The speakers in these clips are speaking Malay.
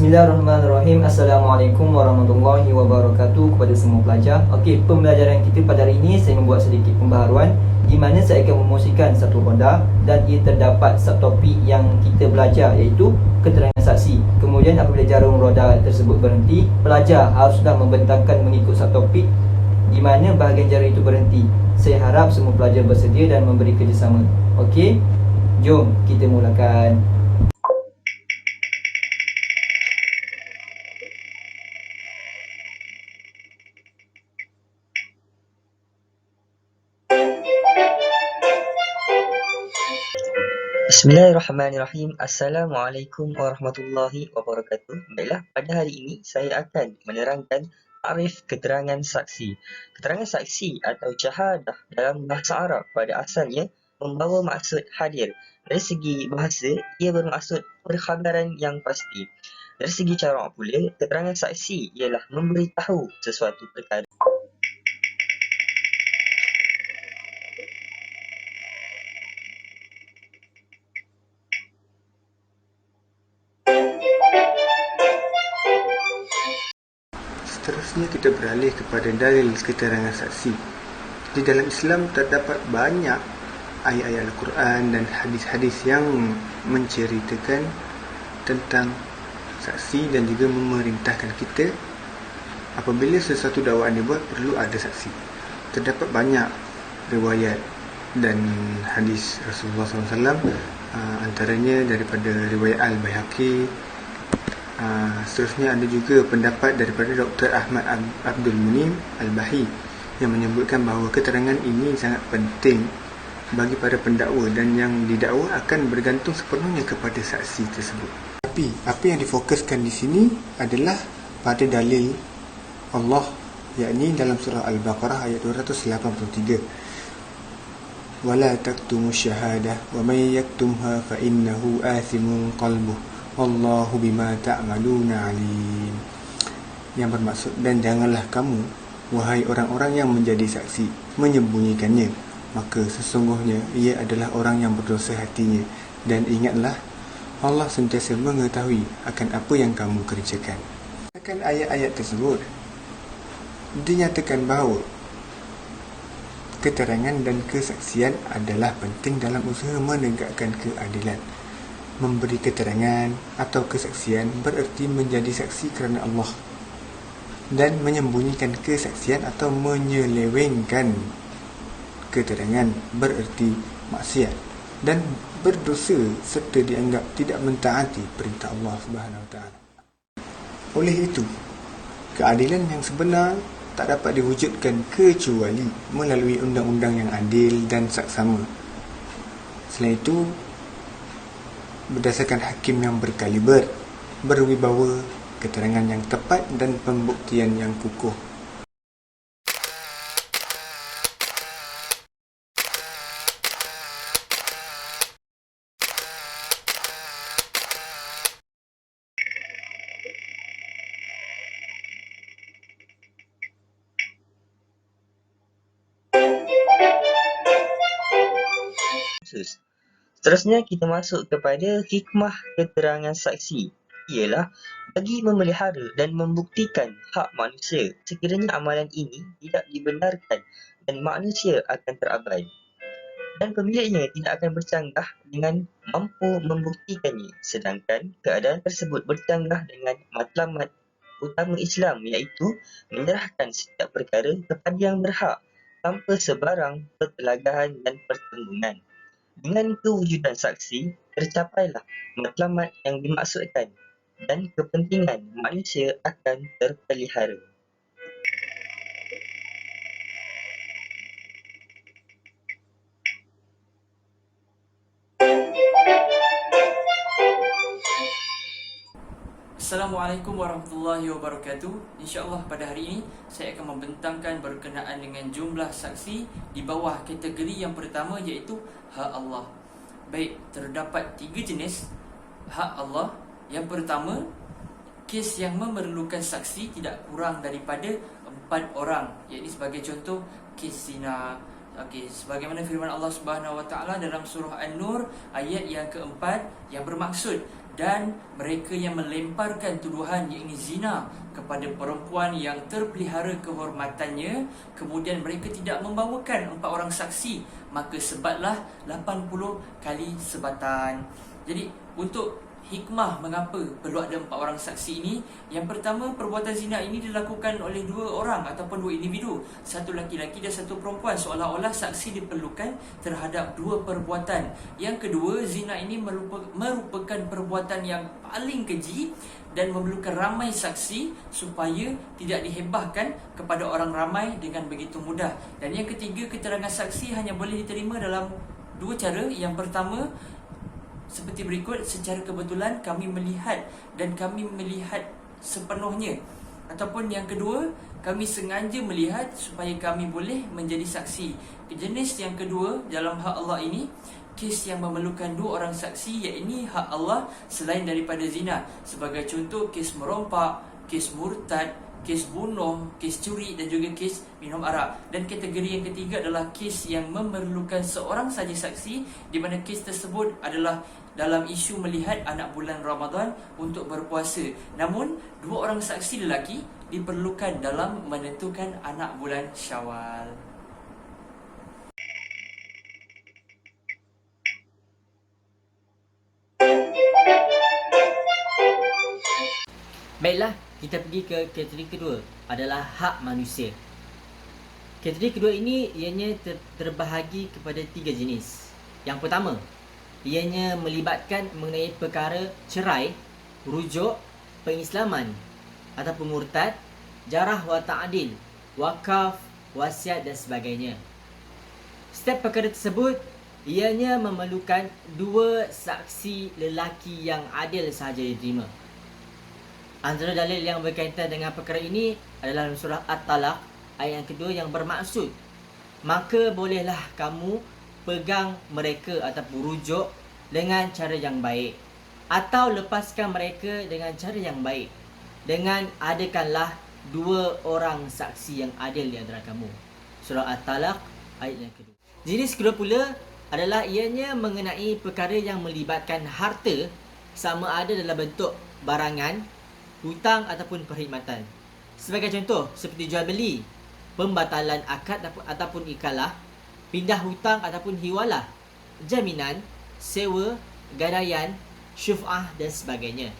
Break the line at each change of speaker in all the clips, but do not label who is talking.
Bismillahirrahmanirrahim. Assalamualaikum warahmatullahi wabarakatuh kepada semua pelajar. Okey, pembelajaran kita pada hari ini saya membuat sedikit pembaharuan di mana saya akan memungsikan satu ronda dan ia terdapat subtopik yang kita belajar iaitu keterangan saksi. Kemudian apabila jarum ronda tersebut berhenti, pelajar haruslah membentangkan mengikut subtopik di mana bahagian jarum itu berhenti. Saya harap semua pelajar bersedia dan memberi kerjasama. Okey, jom kita mulakan.
Bismillahirrahmanirrahim. Assalamualaikum warahmatullahi wabarakatuh. Baiklah, pada hari ini saya akan menerangkan takrif keterangan saksi. Keterangan saksi atau syahadah dalam bahasa Arab pada asalnya membawa maksud hadir. Dari segi bahasa, ia bermaksud perkhabaran yang pasti. Dari segi cara pula, keterangan saksi ialah memberitahu sesuatu perkara.
Seterusnya kita beralih kepada dalil keterangan saksi. Di dalam Islam terdapat banyak ayat-ayat Al-Quran dan hadis-hadis yang menceritakan tentang saksi dan juga memerintahkan kita apabila sesuatu dakwaan dibuat perlu ada saksi. Terdapat banyak riwayat dan hadis Rasulullah SAW, antaranya daripada riwayat Al-Baihaqi. Seterusnya ada juga pendapat daripada Dr. Ahmad Abdul Munim Al-Bahi yang menyebutkan bahawa keterangan ini sangat penting bagi para pendakwa dan yang didakwa akan bergantung sepenuhnya kepada saksi tersebut. Tapi apa yang difokuskan di sini adalah pada dalil Allah, yakni dalam surah Al-Baqarah ayat 283. Wala taktumu syahadah wa may yaktumha fa innahu athimun qalbuh wallahu bima ta'maluna alim. Yang bermaksud, dan janganlah kamu wahai orang-orang yang menjadi saksi menyembunyikannya, maka sesungguhnya ia adalah orang yang berdosa hatinya, dan ingatlah Allah sentiasa mengetahui akan apa yang kamu kerjakan. Akan ayat-ayat tersebut dinyatakan bahawa keterangan dan kesaksian adalah penting dalam usaha menegakkan keadilan. Memberi keterangan atau kesaksian bererti menjadi saksi kerana Allah, dan menyembunyikan kesaksian atau menyelewengkan keterangan bererti maksiat dan berdosa serta dianggap tidak mentaati perintah Allah Subhanahu Wa Taala. Oleh itu, keadilan yang sebenar tak dapat diwujudkan kecuali melalui undang-undang yang adil dan saksama. Selain itu, berdasarkan hakim yang berkaliber, berwibawa, keterangan yang tepat dan pembuktian yang kukuh.
Seterusnya kita masuk kepada hikmah keterangan saksi, ialah bagi memelihara dan membuktikan hak manusia sekiranya amalan ini tidak dibenarkan dan manusia akan terabai, dan pemiliknya tidak akan bercanggah dengan mampu membuktikannya, sedangkan keadaan tersebut bercanggah dengan matlamat utama Islam, iaitu menyerahkan setiap perkara kepada yang berhak tanpa sebarang pertelagahan dan pertembungan. Dengan kewujudan saksi, tercapailah matlamat yang dimaksudkan dan kepentingan manusia akan terpelihara.
Assalamualaikum warahmatullahi wabarakatuh. InsyaAllah pada hari ini saya akan membentangkan berkenaan dengan jumlah saksi di bawah kategori yang pertama, iaitu hak Allah. Baik, terdapat 3 jenis hak Allah. Yang pertama, kes yang memerlukan saksi tidak kurang daripada 4 orang, iaitu sebagai contoh kes zina. Okey, sebagaimana firman Allah Subhanahu Wa Taala dalam surah An-Nur ayat yang keempat yang bermaksud dan mereka yang melemparkan tuduhan yakni zina kepada perempuan yang terpelihara kehormatannya, kemudian mereka tidak membawakan 4 orang saksi, maka sebatlah 80 kali sebatan. Jadi untuk hikmah mengapa perlu ada 4 orang saksi ini, yang pertama, perbuatan zina ini dilakukan oleh 2 orang ataupun 2 individu, satu laki-laki dan satu perempuan, seolah-olah saksi diperlukan terhadap 2 perbuatan. Yang kedua, zina ini merupakan perbuatan yang paling keji dan memerlukan ramai saksi supaya tidak dihebahkan kepada orang ramai dengan begitu mudah. Dan yang ketiga, keterangan saksi hanya boleh diterima dalam 2 cara. Yang pertama, seperti berikut, secara kebetulan kami melihat dan kami melihat sepenuhnya. Ataupun yang kedua, kami sengaja melihat supaya kami boleh menjadi saksi. Jenis yang kedua dalam hak Allah ini, kes yang memerlukan 2 orang saksi, iaitu hak Allah selain daripada zina. Sebagai contoh, kes merompak, kes murtad, kes bunuh, kes curi dan juga kes minum arak. Dan kategori yang ketiga adalah kes yang memerlukan seorang saja saksi, di mana kes tersebut adalah dalam isu melihat anak bulan Ramadan untuk berpuasa. Namun 2 orang saksi lelaki diperlukan dalam menentukan anak bulan Syawal.
Baiklah, kita pergi ke kategori kedua, adalah hak manusia. Kategori kedua ini ianya terbahagi kepada 3 jenis. Yang pertama, ianya melibatkan mengenai perkara cerai, rujuk, pengislaman ataupun murtad, jarah wa ta'dil, wakaf, wasiat dan sebagainya. Setiap perkara tersebut ianya memerlukan 2 saksi lelaki yang adil sahaja diterima. Antara dalil yang berkaitan dengan perkara ini adalah dalam surah At-Talaq ayat yang kedua, yang bermaksud, maka bolehlah kamu pegang mereka ataupun rujuk dengan cara yang baik, atau lepaskan mereka dengan cara yang baik, dengan adakanlah 2 orang saksi yang adil di antara kamu. Surah At-Talaq ayat yang kedua. Jenis kedua pula adalah ianya mengenai perkara yang melibatkan harta, sama ada dalam bentuk barangan, hutang ataupun perkhidmatan. Sebagai contoh, seperti jual beli, pembatalan akad ataupun ikalah, pindah hutang ataupun hiwalah, jaminan, sewa, gadaian, syuf'ah dan sebagainya.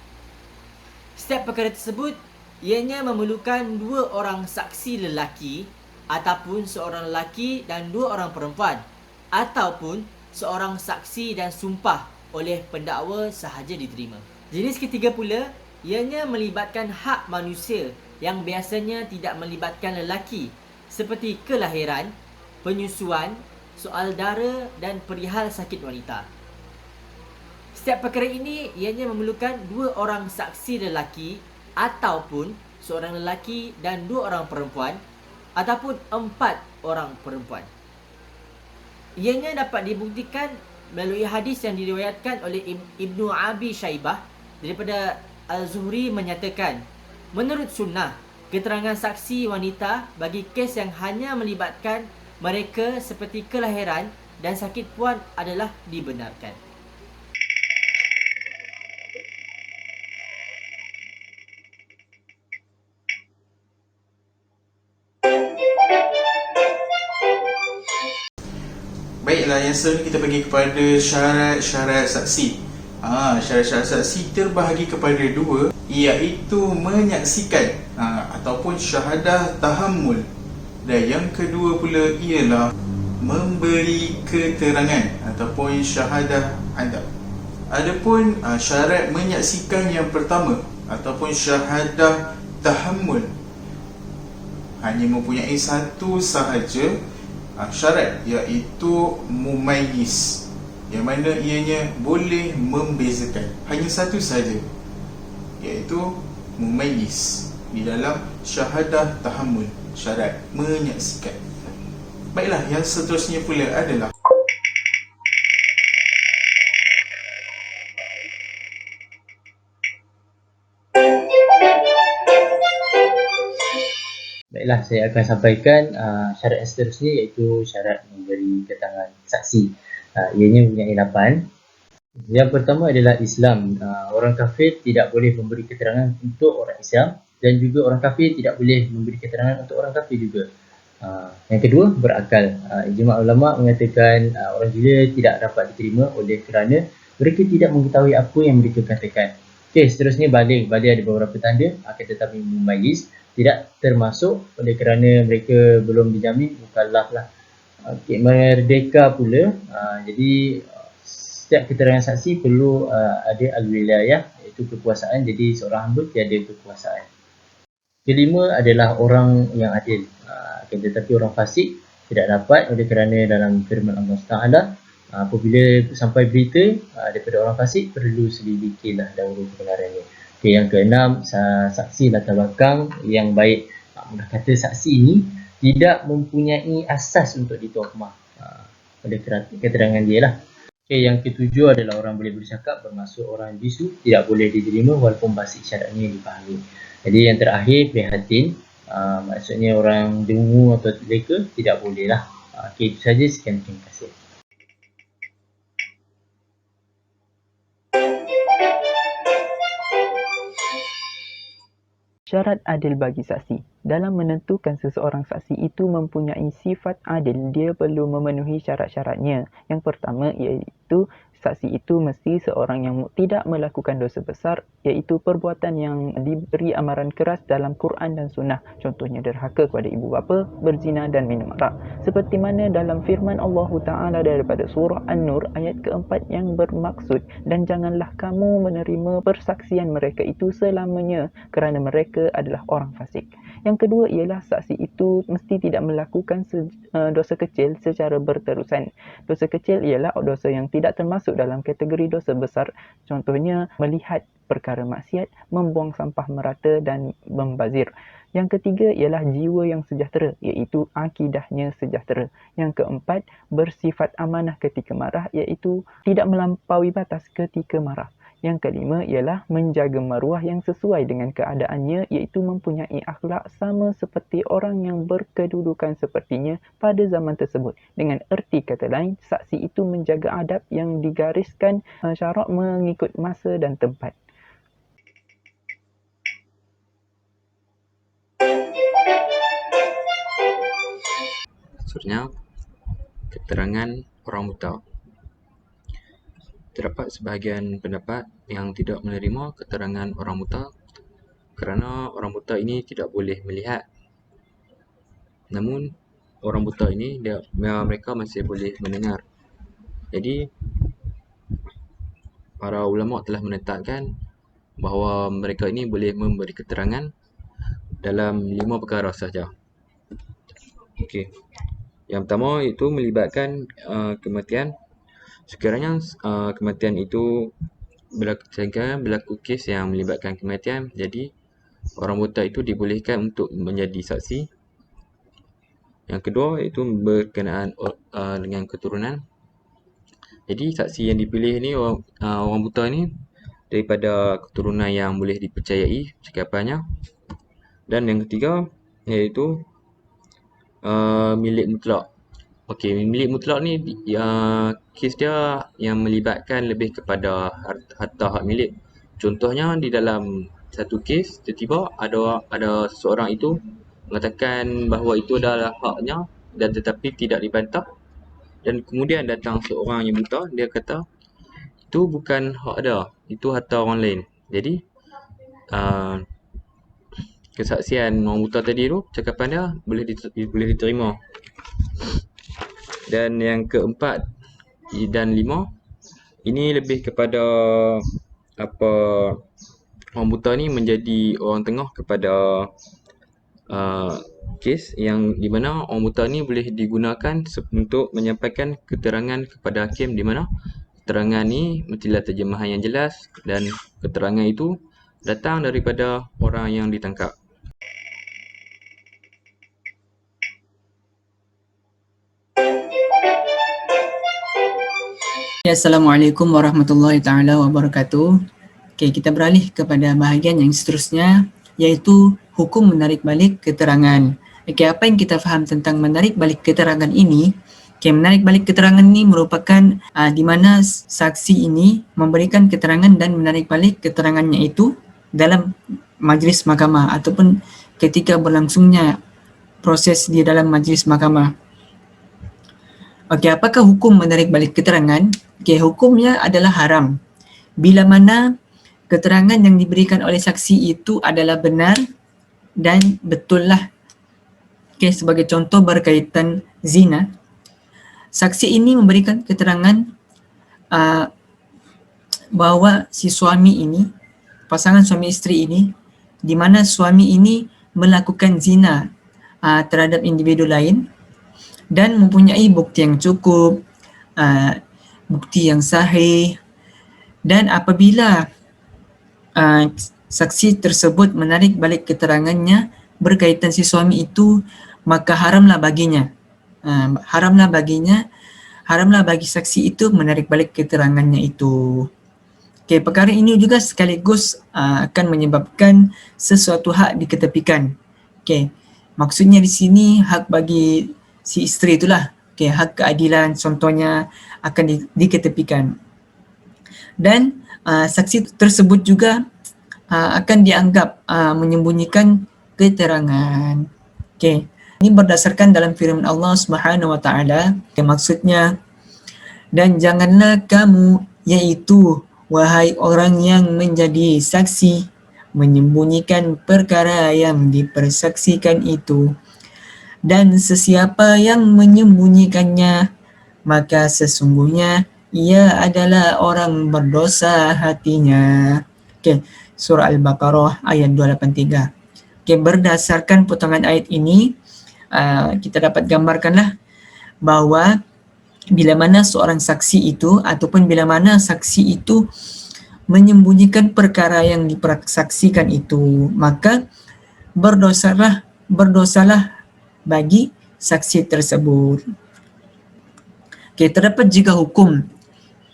Setiap perkara tersebut ianya memerlukan 2 orang saksi lelaki, ataupun seorang lelaki dan 2 orang perempuan, ataupun seorang saksi dan sumpah oleh pendakwa sahaja diterima. Jenis ketiga pula ianya melibatkan hak manusia yang biasanya tidak melibatkan lelaki, seperti kelahiran, penyusuan, soal dara dan perihal sakit wanita. Setiap perkara ini ianya memerlukan 2 orang saksi lelaki, ataupun seorang lelaki dan 2 orang perempuan, ataupun 4 orang perempuan. Ianya dapat dibuktikan melalui hadis yang diriwayatkan oleh Ibnu Abi Syaibah daripada Al-Zuhri menyatakan, menurut sunnah, keterangan saksi wanita bagi kes yang hanya melibatkan mereka seperti kelahiran dan sakit puan adalah dibenarkan.
Baiklah, yang seterusnya kita pergi kepada syarat-syarat saksi. Syarat-syarat saksi terbahagi kepada 2, iaitu menyaksikan ataupun syahadah tahammul, dan yang kedua pula ialah memberi keterangan ataupun syahadah adab. Adapun syarat menyaksikan yang pertama ataupun syahadah tahammul hanya mempunyai 1 sahaja syarat, iaitu mumayyiz, yang mana ianya boleh membezakan. Hanya 1 sahaja, iaitu mumayyiz di dalam syahadah tahammul, syarat menyaksikan. Baiklah, yang seterusnya pula adalah
Baiklah, saya akan sampaikan syarat yang seterusnya, iaitu syarat memberi keterangan saksi. Ianya mempunyai 8. Yang pertama adalah Islam. Orang kafir tidak boleh memberi keterangan untuk orang Islam, dan juga orang kafir tidak boleh memberi keterangan untuk orang kafir juga. Yang kedua, berakal. Ijma' ulama mengatakan orang gila tidak dapat diterima oleh kerana mereka tidak mengetahui apa yang mereka katakan. Okey, seterusnya balik. Balik ada beberapa tanda, akan tetapi mumayyiz tidak termasuk oleh kerana mereka belum dijamin mukallaf lah. Okey, merdeka pula. Jadi setiap keterangan saksi perlu ada al-wilayah, iaitu kekuasaan. Jadi seorang hamba tiada kekuasaan. Kelima adalah orang yang adil. Akan tetapi orang fasik tidak dapat, oleh kerana dalam firman Allah Taala, apabila sampai berita daripada orang fasik, perlu selidikilah dahulu kebenarannya. Okay, yang keenam, saksi latar belakang yang baik. Mudah kata saksi ini tidak mempunyai asas untuk ditohmah oleh keterangan dia lah. Okay, yang ketujuh adalah orang boleh bercakap, bermaksud orang bisu tidak boleh diterima walaupun bahasa isyaratnya dipahami. Jadi yang terakhir, prihatin, maksudnya orang dengu atau leka tidak boleh lah. Okay, itu saja. Sekian, terima kasih.
Syarat adil bagi saksi. Dalam menentukan seseorang saksi itu mempunyai sifat adil, dia perlu memenuhi syarat-syaratnya. Yang pertama iaitu saksi itu mesti seorang yang tidak melakukan dosa besar, iaitu perbuatan yang diberi amaran keras dalam Quran dan Sunnah. Contohnya derhaka kepada ibu bapa, berzina dan minum arak. Seperti mana dalam firman Allah Ta'ala daripada surah An-Nur ayat keempat yang bermaksud, dan janganlah kamu menerima persaksian mereka itu selamanya kerana mereka adalah orang fasik. Yang kedua ialah saksi itu mesti tidak melakukan dosa kecil secara berterusan. Dosa kecil ialah dosa yang tidak termasuk dalam kategori dosa besar. Contohnya melihat perkara maksiat, membuang sampah merata dan membazir. Yang ketiga ialah jiwa yang sejahtera, iaitu akidahnya sejahtera. Yang keempat, bersifat amanah ketika marah, iaitu tidak melampaui batas ketika marah. Yang kelima ialah menjaga maruah yang sesuai dengan keadaannya, iaitu mempunyai akhlak sama seperti orang yang berkedudukan sepertinya pada zaman tersebut. Dengan erti kata lain, saksi itu menjaga adab yang digariskan syarak mengikut masa dan tempat.
Maksudnya, keterangan orang buta. Terdapat sebahagian pendapat yang tidak menerima keterangan orang buta kerana orang buta ini tidak boleh melihat. Namun, orang buta ini mereka masih boleh mendengar. Jadi, para ulama telah menetapkan bahawa mereka ini boleh memberi keterangan dalam 5 perkara sahaja. Okey. Yang pertama itu melibatkan kematian. Sekiranya kematian itu berlaku kes yang melibatkan kematian, jadi orang buta itu dibolehkan untuk menjadi saksi. Yang kedua itu berkenaan dengan keturunan. Jadi saksi yang dipilih ni orang buta ni daripada keturunan yang boleh dipercayai cakapannya. Dan yang ketiga iaitu milik mutlak. Okey, milik mutlak ni kes dia yang melibatkan lebih kepada harta hak milik. Contohnya di dalam satu kes tiba-tiba ada seseorang itu mengatakan bahawa itu adalah haknya dan tetapi tidak dibantah, dan kemudian datang seorang yang buta, dia kata itu bukan hak dia, itu harta orang lain. Jadi kesaksian orang buta tadi tu, cakapan dia boleh diterima. Dan yang keempat dan 5, ini lebih kepada orang buta ni menjadi orang tengah kepada kes yang di mana orang buta ni boleh digunakan untuk menyampaikan keterangan kepada hakim, di mana keterangan ni mestilah terjemahan yang jelas dan keterangan itu datang daripada orang yang ditangkap.
Assalamualaikum warahmatullahi taala wabarakatuh. Okey, kita beralih kepada bahagian yang seterusnya, iaitu hukum menarik balik keterangan. Okey, apa yang kita faham tentang menarik balik keterangan ini? Okay, menarik balik keterangan ni merupakan di mana saksi ini memberikan keterangan dan menarik balik keterangannya itu dalam majlis mahkamah ataupun ketika berlangsungnya proses di dalam majlis mahkamah. Okey, apakah hukum menarik balik keterangan? Okey, hukumnya adalah haram. Bila mana keterangan yang diberikan oleh saksi itu adalah benar dan betul lah. Okey, sebagai contoh berkaitan zina, saksi ini memberikan keterangan bahawa si suami ini, pasangan suami isteri ini, di mana suami ini melakukan zina terhadap individu lain dan mempunyai bukti yang cukup, bukti yang sahih, dan apabila saksi tersebut menarik balik keterangannya berkaitan si suami itu, maka haramlah baginya, haramlah bagi saksi itu menarik balik keterangannya itu. Okay, perkara ini juga sekaligus akan menyebabkan sesuatu hak diketepikan. Okay, maksudnya di sini hak bagi si isteri itulah. Okay, hak keadilan contohnya akan diketepikan. Dan saksi tersebut juga akan dianggap menyembunyikan keterangan. Okay, ini berdasarkan dalam firman Allah Subhanahu Wa Taala. Okay, maksudnya, dan janganlah kamu, iaitu wahai orang yang menjadi saksi, menyembunyikan perkara yang dipersaksikan itu, dan sesiapa yang menyembunyikannya, maka sesungguhnya ia adalah orang berdosa hatinya. Okay, surah Al-Baqarah ayat 283. Okay, berdasarkan potongan ayat ini, kita dapat gambarkanlah bahawa bila mana seorang saksi itu ataupun bila mana saksi itu menyembunyikan perkara yang dipersaksikan itu, maka berdosalah bagi saksi tersebut. Okay, terdapat juga hukum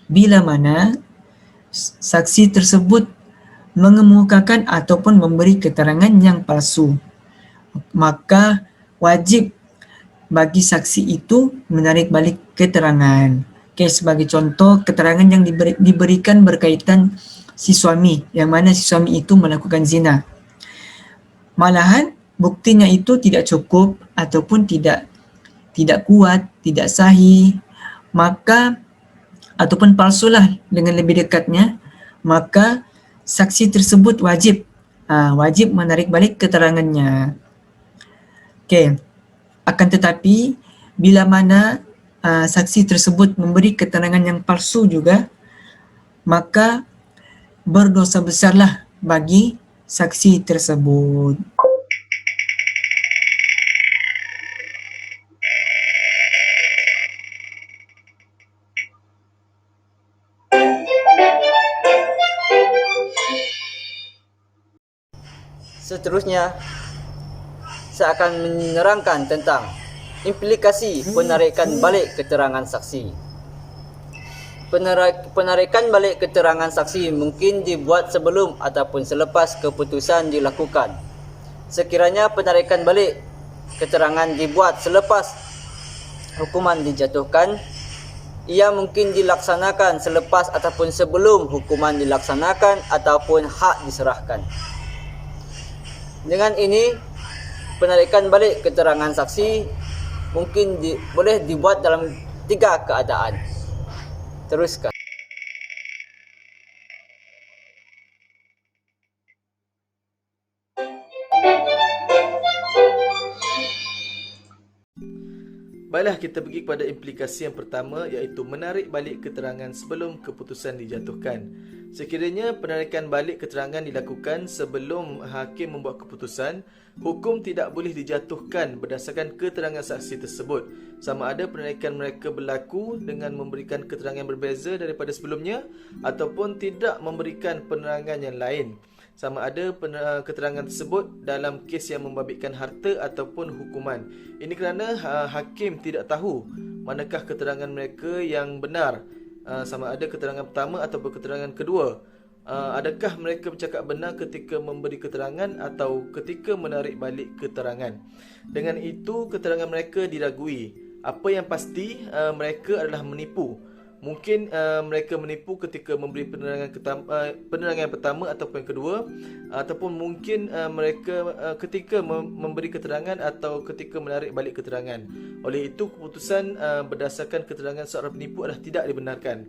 bila mana saksi tersebut mengemukakan ataupun memberi keterangan yang palsu, maka wajib bagi saksi itu menarik balik keterangan. Okay, sebagai contoh, keterangan yang diberikan berkaitan si suami, yang mana si suami itu melakukan zina. Malahan buktinya itu tidak cukup ataupun tidak kuat, tidak sahih, maka ataupun palsulah dengan lebih dekatnya, maka saksi tersebut wajib menarik balik keterangannya. Okay. Akan tetapi bila mana saksi tersebut memberi keterangan yang palsu juga, maka berdosa besarlah bagi saksi tersebut.
Seterusnya, saya akan menerangkan tentang implikasi penarikan balik keterangan saksi. Penarikan balik keterangan saksi mungkin dibuat sebelum ataupun selepas keputusan dilakukan. Sekiranya penarikan balik keterangan dibuat selepas hukuman dijatuhkan, ia mungkin dilaksanakan selepas ataupun sebelum hukuman dilaksanakan ataupun hak diserahkan. Dengan ini, penarikan balik keterangan saksi mungkin boleh dibuat dalam 3 keadaan. Teruskan.
Baiklah, kita pergi kepada implikasi yang pertama, iaitu menarik balik keterangan sebelum keputusan dijatuhkan. Sekiranya penarikan balik keterangan dilakukan sebelum hakim membuat keputusan, hukum tidak boleh dijatuhkan berdasarkan keterangan saksi tersebut, sama ada penarikan mereka berlaku dengan memberikan keterangan yang berbeza daripada sebelumnya ataupun tidak memberikan penerangan yang lain, sama ada keterangan tersebut dalam kes yang membabitkan harta ataupun hukuman. Ini kerana hakim tidak tahu manakah keterangan mereka yang benar, sama ada keterangan pertama ataupun keterangan kedua. Adakah mereka bercakap benar ketika memberi keterangan atau ketika menarik balik keterangan. Dengan itu, keterangan mereka diragui Apa yang pasti mereka adalah menipu. Mungkin mereka menipu ketika memberi penerangan pertama ataupun yang kedua, ataupun mungkin mereka ketika memberi keterangan atau ketika menarik balik keterangan. Oleh itu keputusan berdasarkan keterangan seorang penipu adalah tidak dibenarkan.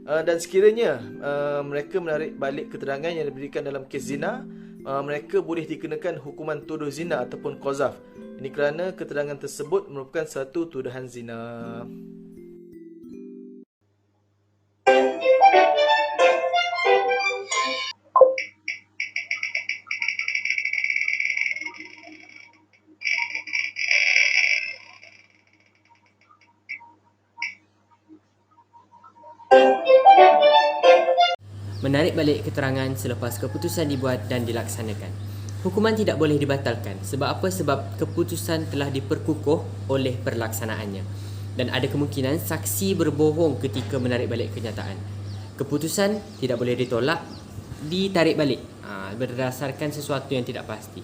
Dan sekiranya mereka menarik balik keterangan yang diberikan dalam kes zina, mereka boleh dikenakan hukuman tuduh zina ataupun qazaf. Ini kerana keterangan tersebut merupakan satu tuduhan zina.
Menarik balik keterangan selepas keputusan dibuat dan dilaksanakan. Hukuman tidak boleh dibatalkan. Sebab apa? Sebab keputusan telah diperkukuh oleh perlaksanaannya. Dan ada kemungkinan saksi berbohong ketika menarik balik kenyataan. Keputusan tidak boleh ditolak, ditarik balik berdasarkan sesuatu yang tidak pasti.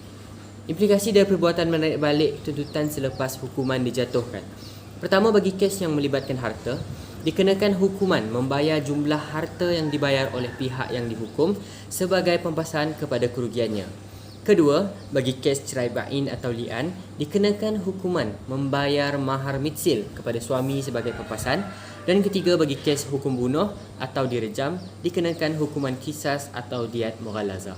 Implikasi dari perbuatan menarik balik tuntutan selepas hukuman dijatuhkan. Pertama, bagi kes yang melibatkan harta, dikenakan hukuman membayar jumlah harta yang dibayar oleh pihak yang dihukum sebagai pempasan kepada kerugiannya. Kedua, bagi kes cerai bain atau li'an, dikenakan hukuman membayar mahar mitsil kepada suami sebagai pempasan. Dan ketiga, bagi kes hukum bunuh atau direjam, dikenakan hukuman kisas atau diat mughalazah.